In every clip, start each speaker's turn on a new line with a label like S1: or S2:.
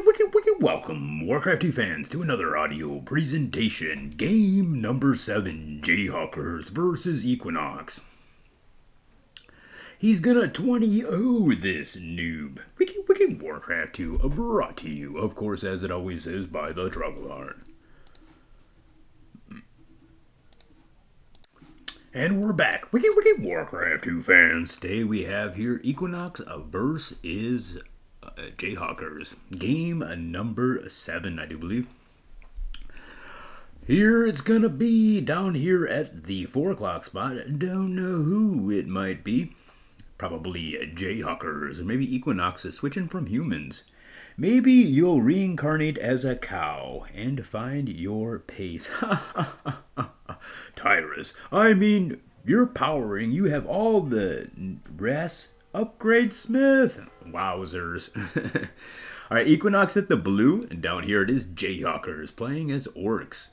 S1: Wiki, welcome, Warcraft 2 fans, to another audio presentation. Game number 7, Jayhawkerz versus Equinox. He's gonna 20-0 this noob. Wiki, Warcraft 2, brought to you, of course, as it always is, by the Trogglard. And we're back. Wiki, Warcraft 2 fans. Today we have here Equinox versus Jayhawkerz. Game number 7, I do believe. Here it's gonna be down here at the 4 o'clock spot. Don't know who it might be. Probably Jayhawkerz, or maybe Equinox is switching from humans. Maybe you'll reincarnate as a cow and find your pace. Tyrus, I mean, you're powering. You have all the rest. Upgrade Smith. Wowzers. Alright, Equinox at the blue, and down here it is Jayhawkerz playing as orcs.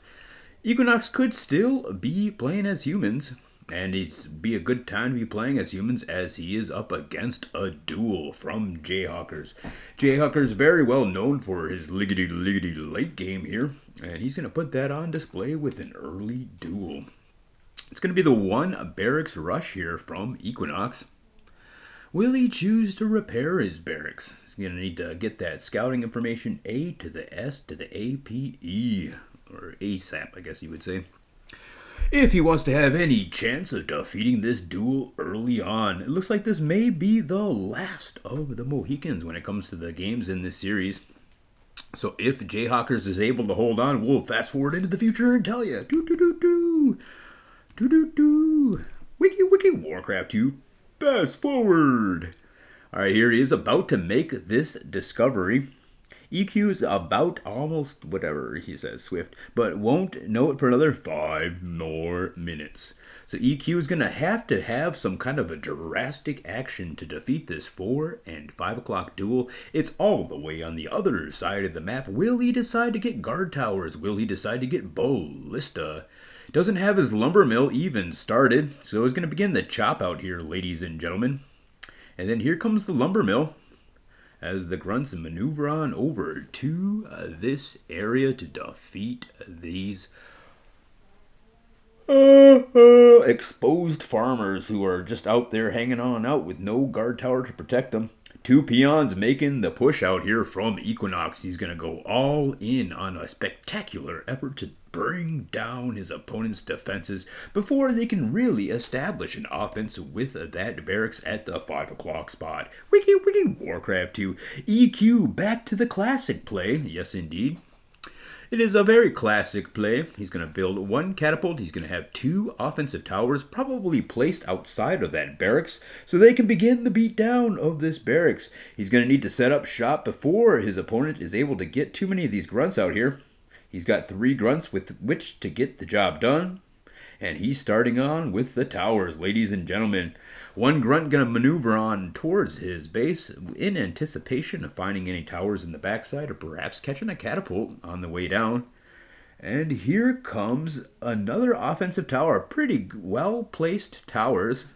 S1: Equinox could still be playing as humans, and it'd be a good time to be playing as humans as he is up against a duel from Jayhawkerz. Jayhawkerz very well known for his liggity late game here, and he's going to put that on display with an early duel. It's going to be the one barracks rush here from Equinox. Will he choose to repair his barracks? He's going to need to get that scouting information A to the S to the APE, or ASAP, I guess you would say. If he wants to have any chance of defeating this duel early on. It looks like this may be the last of the Mohicans when it comes to the games in this series. So if Jayhawkerz is able to hold on, we'll fast forward into the future and tell you. Wiki, Warcraft 2. Fast forward. Alright, here he is about to make this discovery. EQ is about almost whatever he says, Swift, but won't know it for another 5 more minutes. So EQ is going to have some kind of a drastic action to defeat this 4 and 5 o'clock duel. It's all the way on the other side of the map. Will he decide to get guard towers? Will he decide to get ballista? Doesn't have his lumber mill even started, so he's going to begin the chop out here, ladies and gentlemen. And then here comes the lumber mill as the grunts maneuver on over to this area to defeat these exposed farmers who are just out there hanging on out with no guard tower to protect them. 2 peons making the push out here from Equinox. He's going to go all in on a spectacular effort to bring down his opponent's defenses before they can really establish an offense with that barracks at the 5 o'clock spot. Wiki, Warcraft 2. EQ back to the classic play. Yes, indeed. It is a very classic play. He's going to build 1 catapult. He's going to have 2 offensive towers probably placed outside of that barracks so they can begin the beatdown of this barracks. He's going to need to set up shop before his opponent is able to get too many of these grunts out here. He's got 3 grunts with which to get the job done. And he's starting on with the towers, ladies and gentlemen. 1 grunt going to maneuver on towards his base in anticipation of finding any towers in the backside or perhaps catching a catapult on the way down. And here comes another offensive tower. Pretty well-placed towers.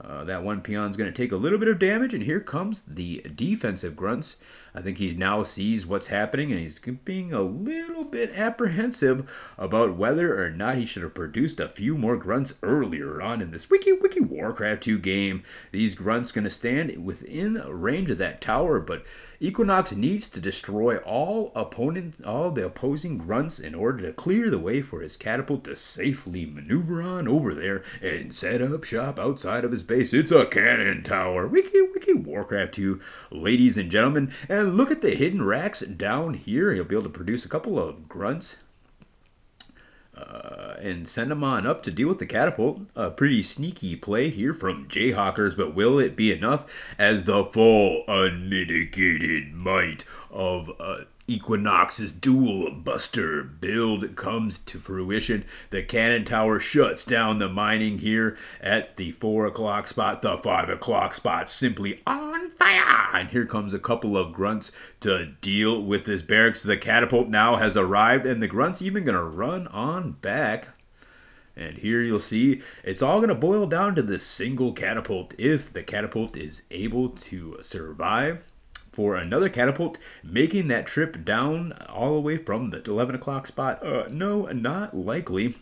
S1: That 1 peon's going to take a little bit of damage, and here comes the defensive grunts. I think he now sees what's happening, and he's being a little bit apprehensive about whether or not he should have produced a few more grunts earlier on in this Wiki Warcraft 2 game. These grunts going to stand within range of that tower, but Equinox needs to destroy all the opposing grunts in order to clear the way for his catapult to safely maneuver on over there and set up shop outside of his base. It's a cannon tower. Wiki Warcraft 2, ladies and gentlemen. And look at the hidden racks down here. He'll be able to produce a couple of grunts and send them on up to deal with the catapult. A pretty sneaky play here from Jayhawkerz, but will it be enough as the full unmitigated might of Equinox's dual buster build comes to fruition? The cannon tower shuts down the mining here at the 4 o'clock spot. The 5 o'clock spot simply on fire. And here comes a couple of grunts to deal with this barracks. The catapult now has arrived, and the grunts even going to run on back. And here you'll see it's all going to boil down to this single catapult. If the catapult is able to survive for another catapult, making that trip down all the way from the 11 o'clock spot. No, not likely.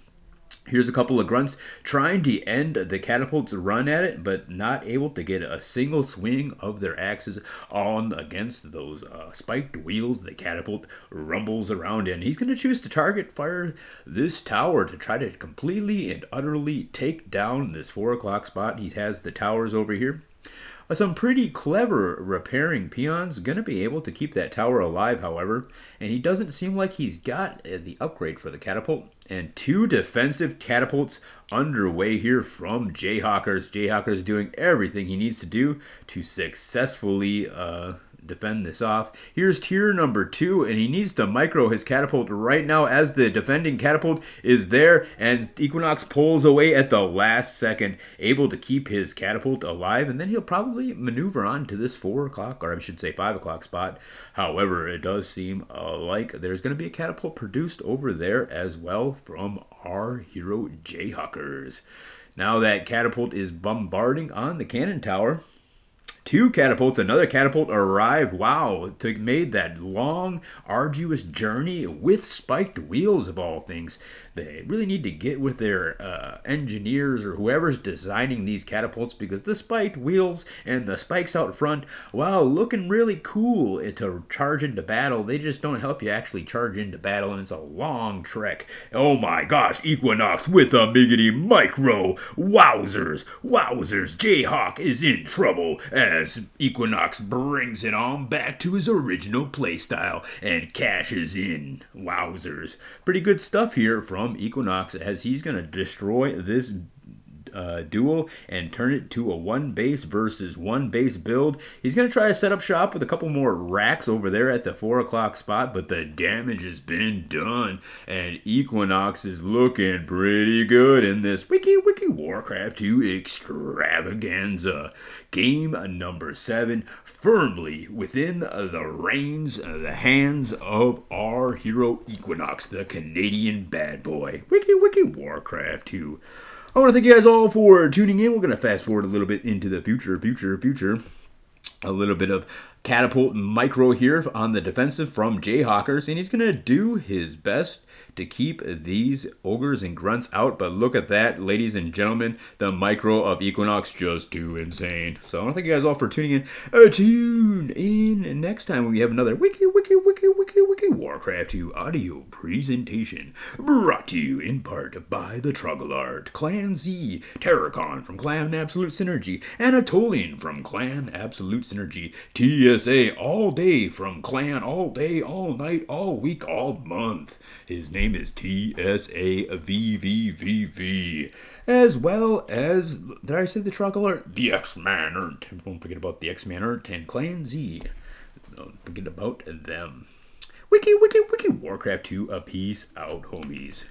S1: Here's a couple of grunts trying to end the catapult's run at it, but not able to get a single swing of their axes on against those spiked wheels. The catapult rumbles around, and he's going to choose to target fire this tower to try to completely and utterly take down this 4 o'clock spot. He has the towers over here. Some pretty clever repairing peons. Going to be able to keep that tower alive, however. And he doesn't seem like he's got the upgrade for the catapult. And 2 defensive catapults underway here from jayhawkerz. jayhawkerz doing everything he needs to do to successfully defend this off. Here's tier number 2, and he needs to micro his catapult right now as the defending catapult is there, and Equinox pulls away at the last second, able to keep his catapult alive, and then he'll probably maneuver on to this 4 o'clock, or I should say 5 o'clock spot. However, it does seem like there's going to be a catapult produced over there as well from our hero jayhawkerz. Now that catapult is bombarding on the cannon tower. 2 catapults, another catapult arrived. Wow, made that long, arduous journey with spiked wheels of all things. They really need to get with their engineers or whoever's designing these catapults, because the spiked wheels and the spikes out front, wow, looking really cool to charge into battle. They just don't help you actually charge into battle, and it's a long trek. Oh my gosh, Equinox with a biggity micro. Wowzers, wowzers, Jayhawk is in trouble as Equinox brings it on back to his original playstyle and cashes in. Wowzers. Pretty good stuff here from Equinox as he's going to destroy this duel and turn it to a 1 base versus 1 base build. He's going to try to set up shop with a couple more racks over there at the 4 o'clock spot, but the damage has been done, and Equinox is looking pretty good in this Wiki Warcraft 2 extravaganza. Game number 7, firmly within the reins, the hands of our hero Equinox, the Canadian bad boy. Wiki Warcraft 2. I want to thank you guys all for tuning in. We're going to fast forward a little bit into the future. A little bit of catapult micro here on the defensive from jayhawkerz, and he's going to do his best to keep these ogres and grunts out. But look at that, ladies and gentlemen, the micro of Equinox just too insane. So I want to thank you guys all for tuning in. Tune in next time when we have another Wiki Warcraft 2 audio presentation, brought to you in part by the Trogglart, Clan Z, Terracon from Clan Absolute Synergy, Anatolian from Clan Absolute Synergy, TSA all day from Clan all day, all night, all week, all month. His name is TSAVVVV. As well as, did I say the Trogglart? The X-Man Ert. Don't forget about the X-Man Ert and Clan Z. Don't forget about them. Wiki Warcraft 2, a peace out, homies.